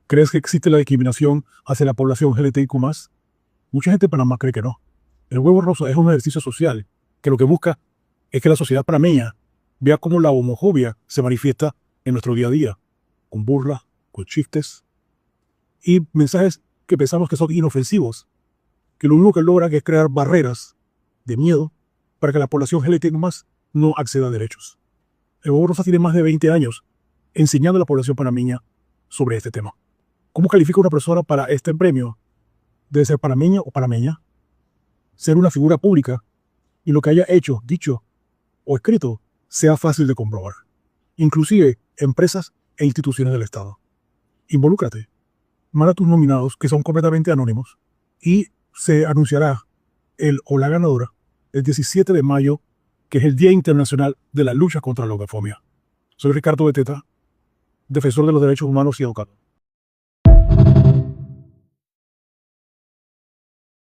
¿Crees que existe la discriminación hacia la población LGTBIQ+? Mucha gente en Panamá cree que no. El huevo rosa es un ejercicio social que lo que busca es que la sociedad panameña vea cómo la homofobia se manifiesta en nuestro día a día, con burlas, con chistes y mensajes que pensamos que son inofensivos, que lo único que logran es crear barreras de miedo para que la población LGTBIQ+ no acceda a derechos. El huevo rosa tiene más de 20 años enseñando a la población panameña sobre este tema. ¿Cómo califica una persona para este premio? Debe ser panameña o panameña, ser una figura pública y lo que haya hecho, dicho o escrito sea fácil de comprobar. Inclusive empresas e instituciones del Estado. Involúcrate. Manda a tus nominados, que son completamente anónimos, y se anunciará el o la ganadora el 17 de mayo, que es el Día Internacional de la Lucha contra la Homofobia. Soy Ricardo Beteta, defensor de los derechos humanos y educador.